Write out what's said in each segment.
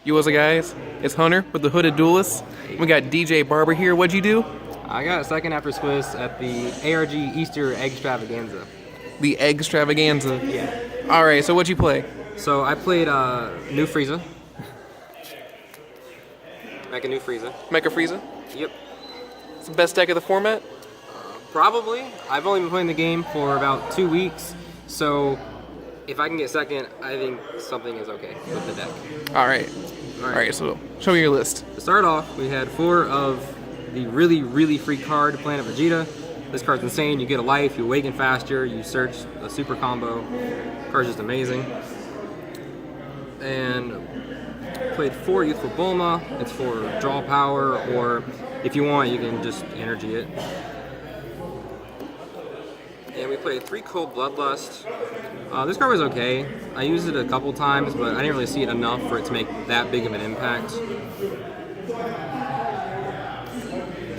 Yo, what's up, guys? It's Hunter with the Hooded Duelists. We got DJ Barber here. What'd you do? I got a second after Swiss at the ARG Easter Eggstravaganza. The Eggstravaganza. Yeah. All right. So what'd you play? So I played new Frieza. Mecha new Frieza. Mecha Frieza. Yep. It's the best deck of the format. Probably. I've only been playing the game for about 2 weeks, so if I can get second, I think something is okay with the deck. All right. All right. So show me your list. To start off, we had 4 of the really free card, Planet Vegeta. This card's insane. You get a life, you awaken faster, you search a super combo. The card's just amazing. And played 4 Youthful Bulma. It's for draw power, or if you want, you can just energy it. And we played 3 Cold Bloodlust. This card was okay. I used it a couple times, but I didn't really see it enough for it to make that big of an impact.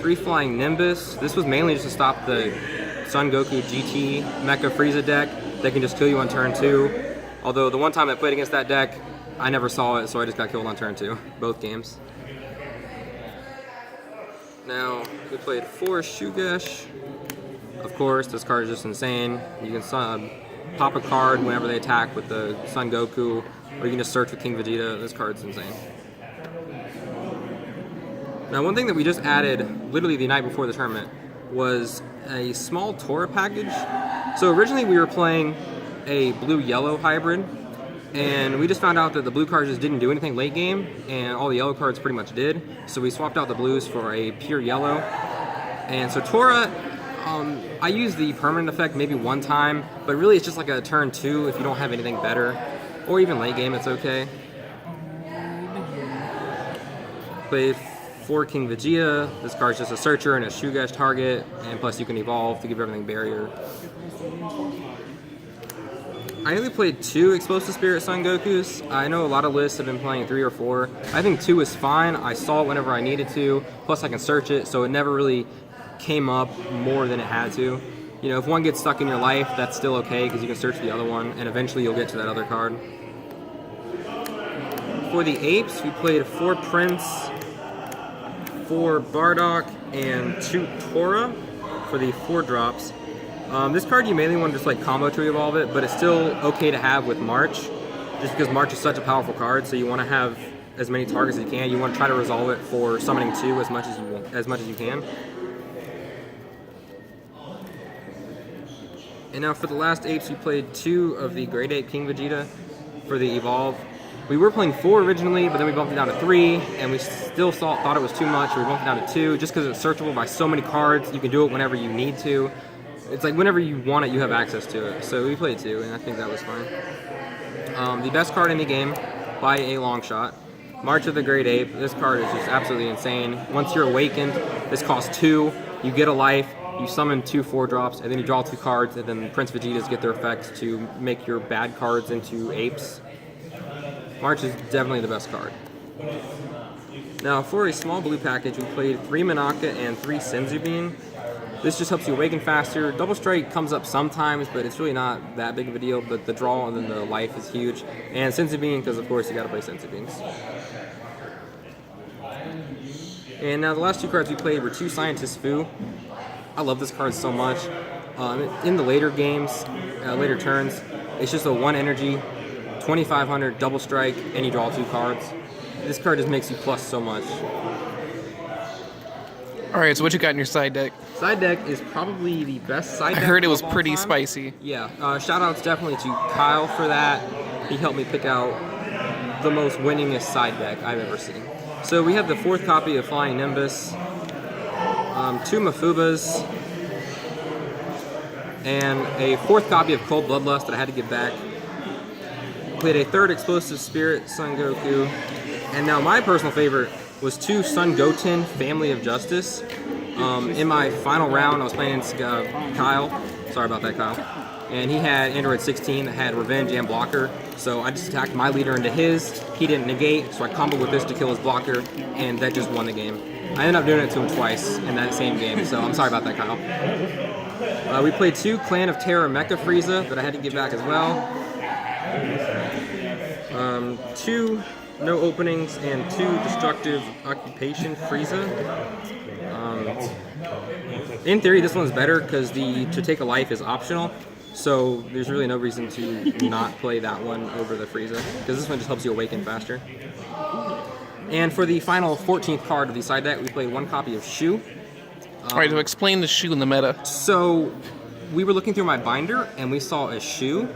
3 Flying Nimbus. This was mainly just to stop the Son Goku GT Mecha Frieza deck that can just kill you on turn 2. Although the one time I played against that deck, I never saw it, so I just got killed on turn 2, both games. Now, we played 4 Shugesh. Of course, this card is just insane. You can pop a card whenever they attack with the Son Goku, or you can just search with King Vegeta. This card's insane. Now, one thing that we just added, literally the night before the tournament, was a small Tora package. So originally we were playing a blue-yellow hybrid, and we just found out that the blue cards just didn't do anything late game, and all the yellow cards pretty much did. So we swapped out the blues for a pure yellow. And so Tora, I used the permanent effect maybe one time, but really it's just like a turn 2 if you don't have anything better. Or even late game, it's okay. Played 4 King Vegeta. This card's just a searcher and a Shugesh target, and plus you can evolve to give everything barrier. I only played 2 Explosive Spirit Son Gokus. I know a lot of lists have been playing 3 or 4. I think 2 is fine. I saw it whenever I needed to. Plus I can search it, so it never really came up more than it had to. You know, if one gets stuck in your life, that's still okay because you can search the other one, and eventually you'll get to that other card. For the Apes, we played 4 Prince, 4 Bardock, and 2 Tora for the 4 drops. This card you mainly want to just like combo to evolve it, but it's still okay to have with March, just because March is such a powerful card. So you want to have as many targets as you can. You want to try to resolve it for summoning 2 as much as you can. And now for the last Apes, we played 2 of the Great Ape King Vegeta for the evolve. We were playing 4 originally, but then we bumped it down to 3, and we still thought it was too much. We bumped it down to 2, just because it's searchable by so many cards. You can do it whenever you need to. It's like whenever you want it, you have access to it. So we played 2, and I think that was fine. The best card in the game, by a long shot, March of the Great Ape. This card is just absolutely insane. Once you're awakened, this costs 2. You get a life, you summon 2 4-drops, and then you draw 2 cards, and then Prince Vegetas get their effects to make your bad cards into apes. March is definitely the best card. Now, for a small blue package, we played 3 Monaka and 3 Senzu. This just helps you awaken faster. Double Strike comes up sometimes, but it's really not that big of a deal. But the draw and then the life is huge. And Senzu, because of course you gotta play Senzu. And now the last 2 cards we played were 2 Scientist Fu. I love this card so much. In the later games, later turns, it's just a 1 energy, 2500 double strike, and you draw 2 cards. This card just makes you plus so much. All right. So what you got in your side deck? Side deck is probably the best side deck. I heard it was of all pretty time. spicy. Yeah. Shout outs definitely to Kyle for that. He helped me pick out the most winningest side deck I've ever seen. So we have the 4th copy of Flying Nimbus, 2 Mafubas, and a 4th copy of Cold Bloodlust that I had to give back. Played a 3rd Explosive Spirit Son Goku, and now my personal favorite was 2 Son Goten Family of Justice. In my final round, I was playing against Kyle. Sorry about that, Kyle. And he had Android 16 that had Revenge and Blocker, so I just attacked my leader into his. He didn't negate, so I comboed with this to kill his blocker, and that just won the game. I ended up doing it to him twice in that same game, so I'm sorry about that, Kyle. We played 2 Clan of Terror Mecha Frieza that I had to give back as well. 2 no openings, and 2 destructive occupation Frieza. In theory, this one's better because the to take a life is optional, so there's really no reason to not play that one over the Frieza, because this one just helps you awaken faster. And for the final 14th card of the side deck, we played 1 copy of Shu. Alright, so explain the Shu in the meta. So we were looking through my binder and we saw a Shu,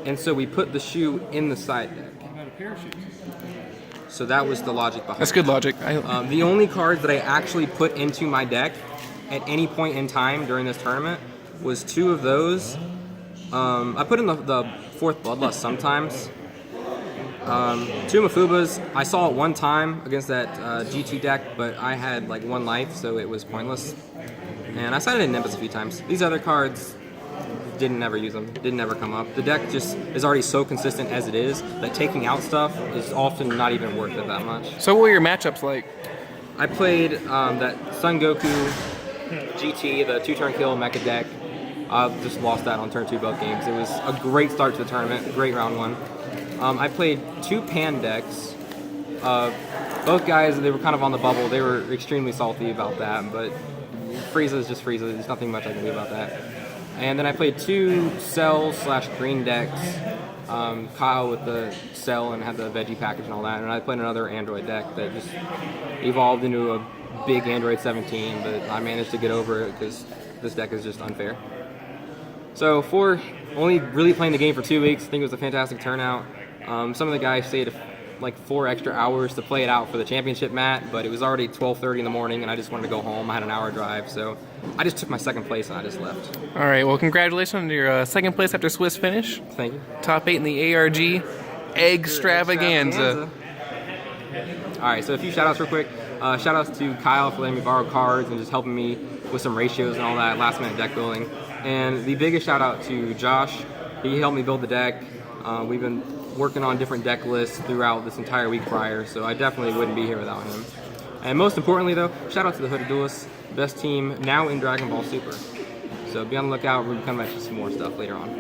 and so we put the Shu in the side deck. So that was the logic behind it. That's good logic. The only cards that I actually put into my deck at any point in time during this tournament was 2 of those. I put in the 4th Bloodlust sometimes. 2 Mafubas. I saw it 1 time against that GT deck, but I had like 1 life, so it was pointless. And I sided in Nimbus a few times. These other cards, didn't ever use them, didn't ever come up. The deck just is already so consistent as it is that taking out stuff is often not even worth it that much. So what were your matchups like? I played that Son Goku GT, the 2-turn kill Mecha deck. I just lost that on turn 2 both games. It was a great start to the tournament, great round 1. I played 2 Pan decks. Both guys, they were kind of on the bubble. They were extremely salty about that, but Frieza is just Frieza. There's nothing much I can do about that. And then I played 2 Cell/Green decks. Kyle with the Cell and had the veggie package and all that. And I played another Android deck that just evolved into a big Android 17, but I managed to get over it because this deck is just unfair. So for only really playing the game for 2 weeks, I think it was a fantastic turnout. Some of the guys stayed like 4 extra hours to play it out for the championship mat, but it was already 12:30 in the morning and I just wanted to go home. I had an hour drive, so I just took my 2nd place and I just left. Alright, well congratulations on your 2nd place after Swiss finish. Thank you. Top 8 in the ARG Eggstravaganza. Alright, so a few shout outs real quick. Shout outs to Kyle for letting me borrow cards and just helping me with some ratios and all that last minute deck building. And the biggest shout out to Josh. He helped me build the deck. We've been working on different deck lists throughout this entire week prior, so I definitely wouldn't be here without him. And most importantly though, shout out to the Hooded Duelists, best team now in Dragon Ball Super. So be on the lookout, we're going to mention some more stuff later on.